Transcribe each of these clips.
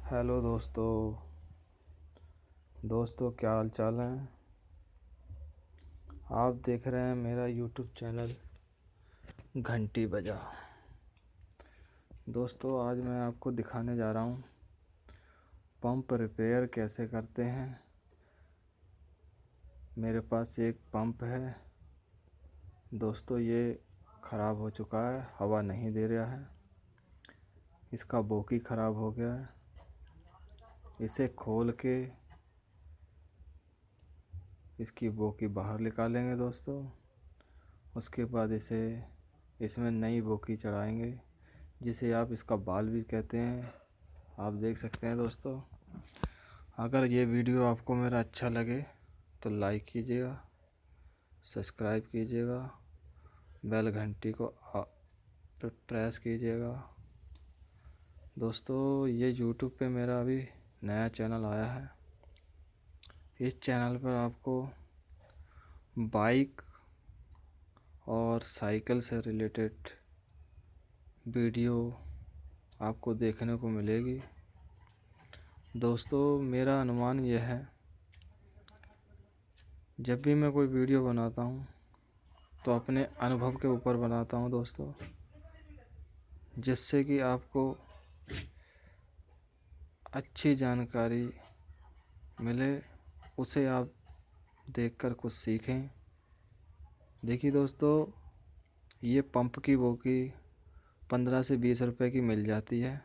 Hello दोस्तों क्या हाल चाल है। आप देख रहे हैं मेरा यूट्यूब चैनल घंटी बजा। दोस्तों आज मैं आपको दिखाने जा रहा हूँ पंप रिपेयर कैसे करते हैं। मेरे पास एक पंप है दोस्तों, ये ख़राब हो चुका है, हवा नहीं दे रहा है, इसका बोकी ख़राब हो गया है। इसे खोल के इसकी बोकी बाहर निकालेंगे दोस्तों। उसके बाद इसमें नई बोकी चढ़ाएंगे, जिसे आप इसका बाल भी कहते हैं। आप देख सकते हैं दोस्तों। अगर ये वीडियो आपको मेरा अच्छा लगे तो लाइक कीजिएगा, सब्सक्राइब कीजिएगा, बेल घंटी को प्रेस कीजिएगा। दोस्तों ये यूट्यूब पे मेरा अभी नया चैनल आया है। इस चैनल पर आपको बाइक और साइकिल से रिलेटेड वीडियो आपको देखने को मिलेगी। दोस्तों मेरा अनुमान यह है, जब भी मैं कोई वीडियो बनाता हूँ तो अपने अनुभव के ऊपर बनाता हूँ दोस्तों, जिससे कि आपको अच्छी जानकारी मिले, उसे आप देखकर कुछ सीखें। देखिए दोस्तों, ये पंप की बोकी 15 से 20 रुपए की मिल जाती है।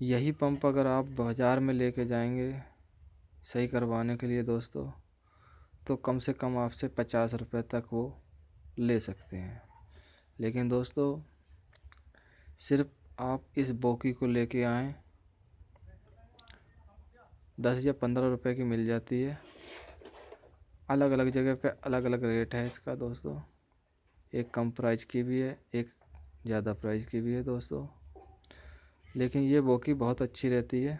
यही पंप अगर आप बाज़ार में लेके जाएंगे सही करवाने के लिए दोस्तों, तो कम से कम आपसे 50 रुपए तक वो ले सकते हैं। लेकिन दोस्तों सिर्फ आप इस बोकी को लेके आएँ, 10 या 15 रुपए की मिल जाती है। अलग अलग जगह पे अलग अलग रेट है इसका दोस्तों। एक कम प्राइस की भी है, एक ज़्यादा प्राइस की भी है दोस्तों। लेकिन ये बोकी बहुत अच्छी रहती है।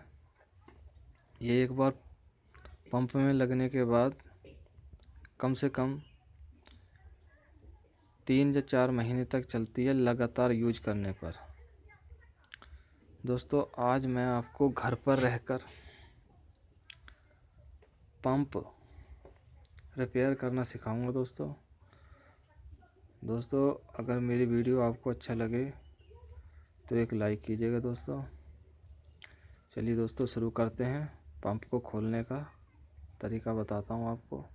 ये एक बार पंप में लगने के बाद कम से कम 3 या 4 महीने तक चलती है लगातार यूज करने पर। दोस्तों आज मैं आपको घर पर रहकर पंप रिपेयर करना सिखाऊंगा दोस्तों अगर मेरी वीडियो आपको अच्छा लगे तो एक लाइक कीजिएगा दोस्तों। चलिए दोस्तों शुरू करते हैं। पंप को खोलने का तरीका बताता हूँ आपको।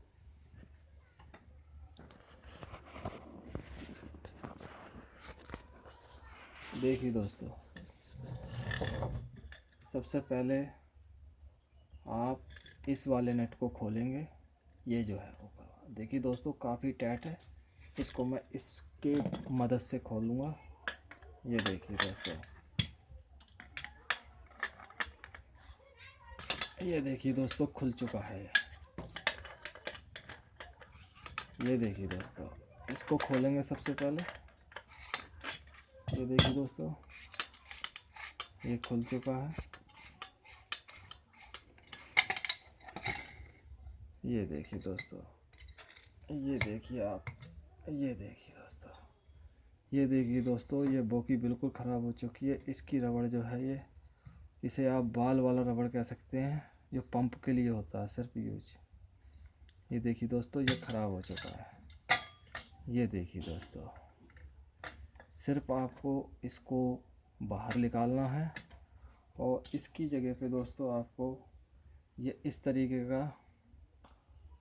देखिए दोस्तों, सबसे पहले आप इस वाले नट को खोलेंगे। ये जो है ऊपर, देखिए दोस्तों काफ़ी टाइट है। इसको मैं इसके मदद से खोलूँगा। ये देखिए दोस्तों, ये देखिए दोस्तों खुल चुका है। ये देखिए दोस्तों, इसको खोलेंगे सबसे पहले। ये देखिए दोस्तों, ये खुल चुका है। ये देखिए दोस्तों, ये देखिए आप, ये देखिए दोस्तों, ये देखिए दोस्तों, ये बोकी बिल्कुल ख़राब हो चुकी है। इसकी रबड़ जो है ये, इसे आप बाल वाला रबड़ कह सकते हैं, जो पंप के लिए होता है सिर्फ यूज। ये देखिए दोस्तों, ये ख़राब हो चुका है। ये देखिए दोस्तों, सिर्फ आपको इसको बाहर निकालना है और इसकी जगह पे दोस्तों आपको ये इस तरीके का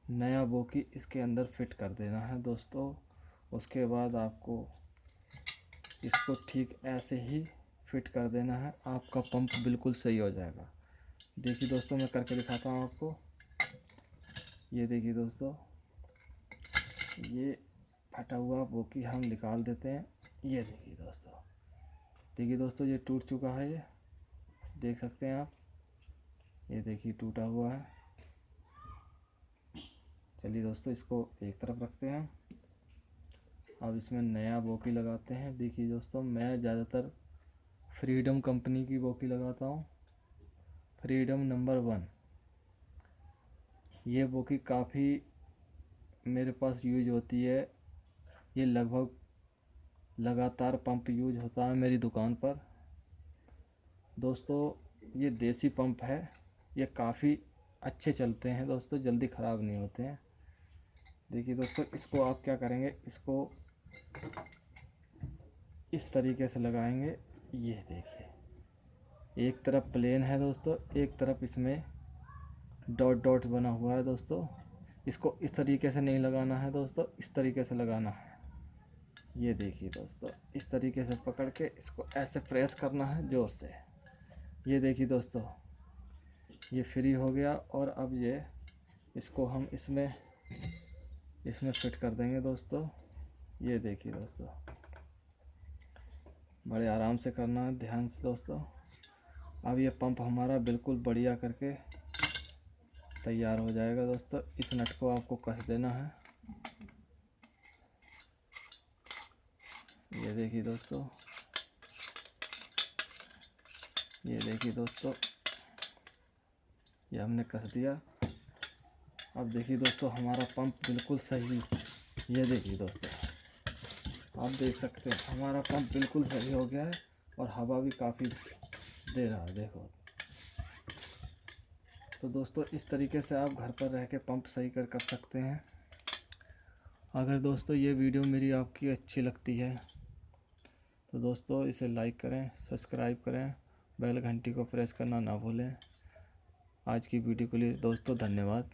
नया बोकी इसके अंदर फिट कर देना है दोस्तों। उसके बाद आपको इसको ठीक ऐसे ही फिट कर देना है, आपका पंप बिल्कुल सही हो जाएगा। देखिए दोस्तों, मैं करके दिखाता हूँ आपको। ये देखिए दोस्तों, ये फटा हुआ बोकी हम निकाल देते हैं। ये देखिए दोस्तों, ये टूट चुका है। ये देख सकते हैं आप, ये देखिए टूटा हुआ है। चलिए दोस्तों, इसको एक तरफ रखते हैं। अब इसमें नया बोकी लगाते हैं। देखिए दोस्तों, मैं ज़्यादातर फ्रीडम कंपनी की बोकी लगाता हूँ, फ्रीडम नंबर 1। ये बोकी काफ़ी मेरे पास यूज होती है। ये लगभग लगातार पंप यूज होता है मेरी दुकान पर दोस्तों। ये देसी पंप है, ये काफ़ी अच्छे चलते हैं दोस्तों, जल्दी ख़राब नहीं होते हैं। देखिए दोस्तों, इसको आप क्या करेंगे, इसको इस तरीके से लगाएंगे। ये देखिए, एक तरफ प्लेन है दोस्तों, एक तरफ इसमें डॉट डॉट बना हुआ है दोस्तों। इसको इस तरीके से नहीं लगाना है दोस्तों, इस तरीके से लगाना है। ये देखिए दोस्तों, इस तरीके से पकड़ के इसको ऐसे प्रेस करना है ज़ोर से। ये देखिए दोस्तों, ये फ्री हो गया। और अब ये इसको हम इसमें फिट कर देंगे दोस्तों। ये देखिए दोस्तों, बड़े आराम से करना है, ध्यान से दोस्तों। अब ये पंप हमारा बिल्कुल बढ़िया करके तैयार हो जाएगा दोस्तों। इस नट को आपको कस देना है। ये देखिए दोस्तों, ये देखिए दोस्तों, ये हमने कस दिया। अब देखिए दोस्तों, हमारा पंप बिल्कुल सही, ये देखिए दोस्तों, आप देख सकते हैं हमारा पंप बिल्कुल सही हो गया है और हवा भी काफ़ी दे रहा है, देखो। तो दोस्तों, इस तरीके से आप घर पर रह के पंप सही कर सकते हैं। अगर दोस्तों ये वीडियो मेरी आपकी अच्छी लगती है तो दोस्तों इसे लाइक करें, सब्सक्राइब करें, बेल घंटी को प्रेस करना ना भूलें। आज की वीडियो के लिए दोस्तों धन्यवाद।